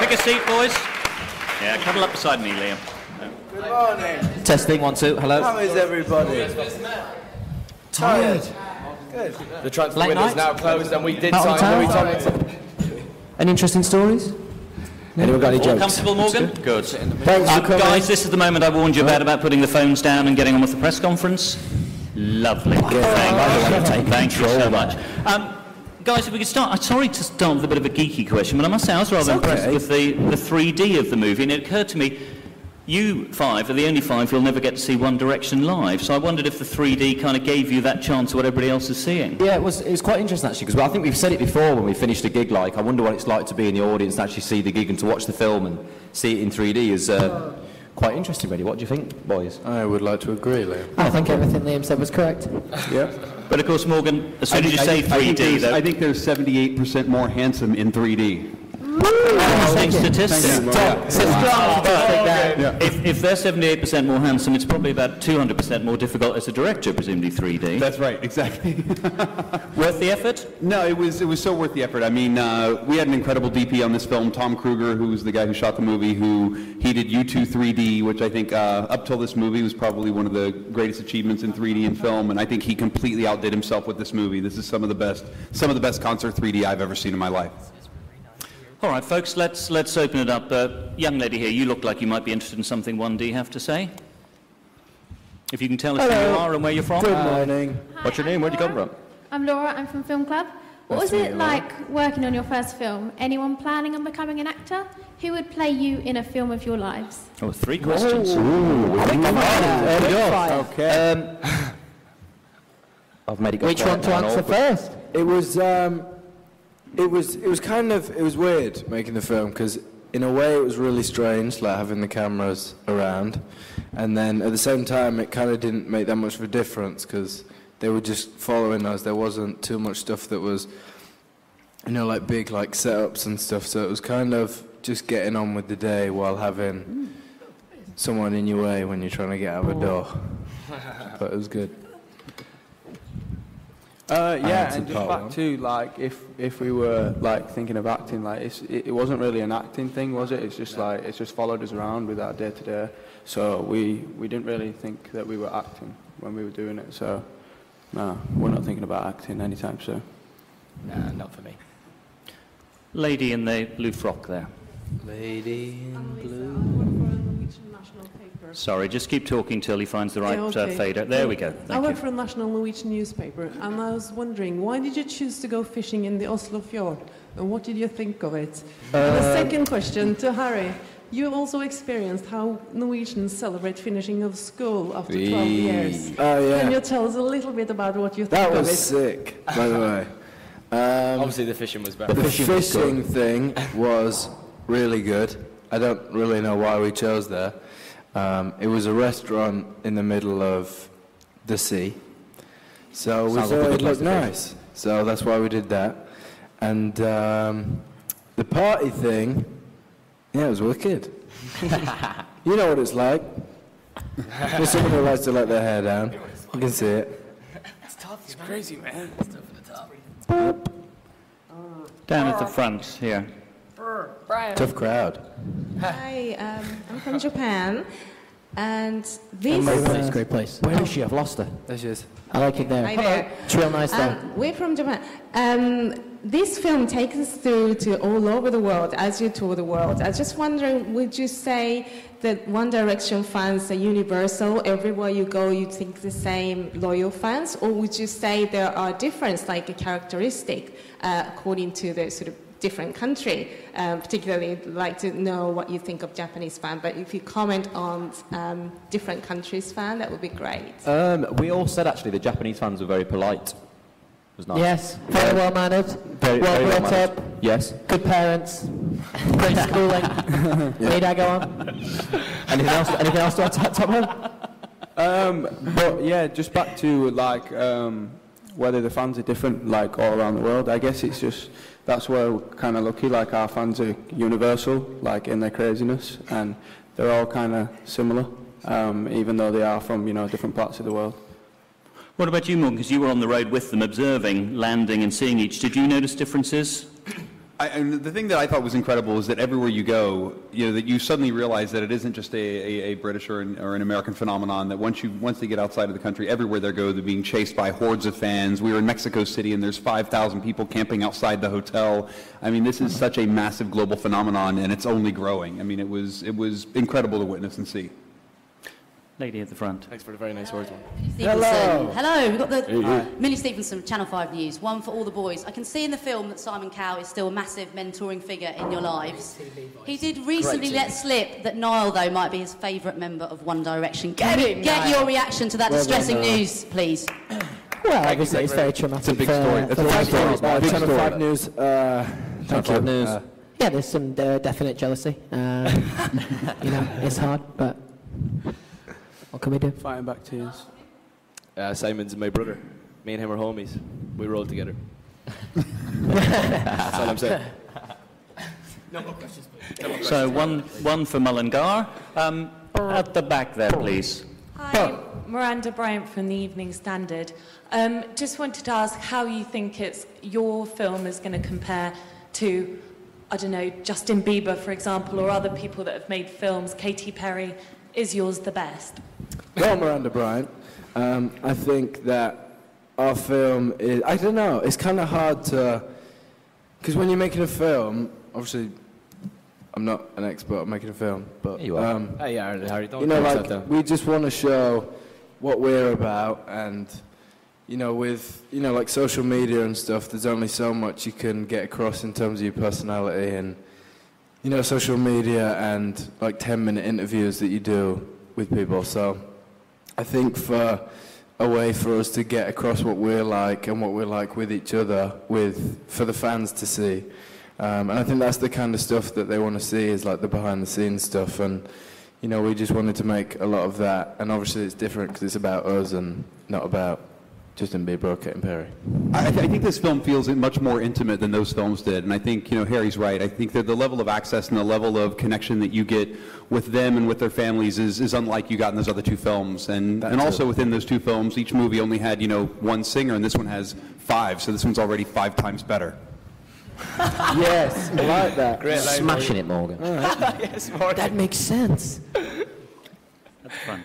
Take a seat, boys. Yeah, cuddle up beside me, Liam. Good morning. Testing, 1, 2, hello. How is everybody? Tired. Good. The transfer window is now closed, and we did sign Louis Tomlinson. Any interesting stories? Anyone got any jokes? Comfortable, Morgan? Good. Thanks for coming. Guys, this is the moment I warned you about putting the phones down and getting on with the press conference. Lovely. Thank you so much. Guys, if we could start, sorry to start with a bit of a geeky question, but I must say I was rather impressed with the 3D of the movie, and it occurred to me, you 5 are the only 5 who'll never get to see One Direction live, so I wondered if the 3D kind of gave you that chance of what everybody else is seeing. Yeah, it was quite interesting actually, because I think we've said it before when we finished a gig, like, I wonder what it's like to be in the audience and actually see the gig and to watch the film and see it in 3D is quite interesting, really. What do you think, boys? I would like to agree, Liam. I think everything Liam said was correct. Yeah. But of course, Morgan, as soon as you say 3D, though... I think they're 78% more handsome in 3D. Interesting statistics. If they're 78% more handsome, it's probably about 200% more difficult as a director, presumably 3D. That's right, exactly. Worth the effort? No, it was so worth the effort. I mean, we had an incredible DP on this film, Tom Kruger, who was the guy who shot the movie, he did U2 3D, which I think up till this movie was probably one of the greatest achievements in 3D in film, and I think he completely outdid himself with this movie. This is some of the best concert 3D I've ever seen in my life. All right, folks, let's open it up. Young lady here, you look like you might be interested in something 1D have to say. If you can tell us who you are and where you're from. Good morning. Hi, What's your name? Where'd you come from? I'm Laura, I'm from Film Club. What was it like working on your first film? Anyone planning on becoming an actor? Who would play you in a film of your lives? Oh, 3 questions. Okay. I've made it go Which one to answer first? It was weird making the film, because in a way it was really strange, like having the cameras around, and then at the same time it kind of didn't make that much of a difference because they were just following us. There wasn't too much stuff that was, like big like setups and stuff, so it was kind of just getting on with the day while having someone in your way when you're trying to get out of a door. But it was good. Yeah, and just back to like if we were like thinking of acting, like it wasn't really an acting thing, was it? It's just like it's just followed us around with our day to day. So we didn't really think that we were acting when we were doing it. So no, we're not thinking about acting anytime soon. Nah, not for me. Lady in the blue frock there. Lady in blue. Sorry, just keep talking till he finds the right fader. There we go. I work for a national Norwegian newspaper, and I was wondering, why did you choose to go fishing in the Oslo fjord, and what did you think of it? And the second question to Harry. You also experienced how Norwegians celebrate finishing of school after 12 years. Oh, yeah. Can you tell us a little bit about what you think That of it? was sick, by the way. Obviously the fishing was better. The fishing thing was really good. I don't really know why we chose there. It was a restaurant in the middle of the sea, so we thought it looked nice, so that's why we did that. And the party thing, yeah, it was wicked. You know what it's like. There's someone who likes to let their hair down. You can see it. It's tough. It's crazy, man. It's tough at the top. Down at the front here. Tough crowd. Hi, I'm from Japan, and Great this... place, great place. Where is she? I've lost her. There she is. I like it there. Hi there. It's real nice there. We're from Japan. This film takes us through to all over the world as you tour the world. I was just wondering, would you say that One Direction fans are universal? Everywhere you go, you think the same loyal fans? Or would you say there are differences, like a characteristic, according to the sort of different country? Particularly, I'd like to know what you think of Japanese fan, but if you comment on different countries' fan, that would be great. We all said actually the Japanese fans were very polite. It was nice. Yes, very well mannered, well brought up. Yes. Good parents, great schooling. May I go on? Anything else to add to that, Tom? But yeah, just back to like whether the fans are different like all around the world. I guess it's just that's where we're kind of lucky. Like our fans are universal, like in their craziness, and they're all kind of similar, even though they are from different parts of the world. What about you, Morgan? Because you were on the road with them, observing, landing and seeing each. Did you notice differences? And the thing that I thought was incredible is that everywhere you go, that you suddenly realize that it isn't just a British or an American phenomenon. That once they get outside of the country, everywhere they go, they're being chased by hordes of fans. We were in Mexico City, and there's 5,000 people camping outside the hotel. I mean, this is such a massive global phenomenon, and it's only growing. I mean, it was incredible to witness and see. Lady at the front. Thanks for the very nice words. Hello. Hello. We've got the Millie Stevenson, Channel 5 News. One for all the boys. I can see in the film that Simon Cowell is still a massive mentoring figure in your lives. He did recently let slip that Niall, though, might be his favourite member of One Direction. Get your reaction to that distressing news, please. Well, obviously, it's very traumatic. It's a big story. It's a big story. Channel 5 News. Channel 5 News. Yeah, there's some definite jealousy. It's hard, but what can we do? Fighting back tears. Simon's my brother. Me and him are homies. We roll together. That's all I'm saying. No more questions, please. So one for Mullingar. At the back there, please. Hi, Miranda Bryant from the Evening Standard. Just wanted to ask how you think your film is going to compare to, I don't know, Justin Bieber, for example, or other people that have made films. Katy Perry. Is yours the best? Well, Miranda Bryant, I think that our film is, I don't know, it's kind of hard to, because when you're making a film, obviously, I'm not an expert at making a film, but, you are. Hey, Harry, don't we just want to show what we're about, and, with, like social media and stuff, there's only so much you can get across in terms of your personality, and, social media and like 10-minute interviews that you do with people. So I think for a way for us to get across what we're like and what we're like with each other, for the fans to see. And I think that's the kind of stuff that they want to see, is like the behind-the-scenes stuff. And, we just wanted to make a lot of that. And obviously it's different because it's about us and not about Justin Bieber or Katy Perry. I think this film feels much more intimate than those films did, and I think Harry's right. I think that the level of access and the level of connection that you get with them and with their families is unlike you got in those other two films. And also within those two films, each movie only had one singer, and this one has 5, so this one's already 5 times better. Yes, I like that. Great. Smashing it, Morgan. Yes, Morgan. That makes sense. At the front.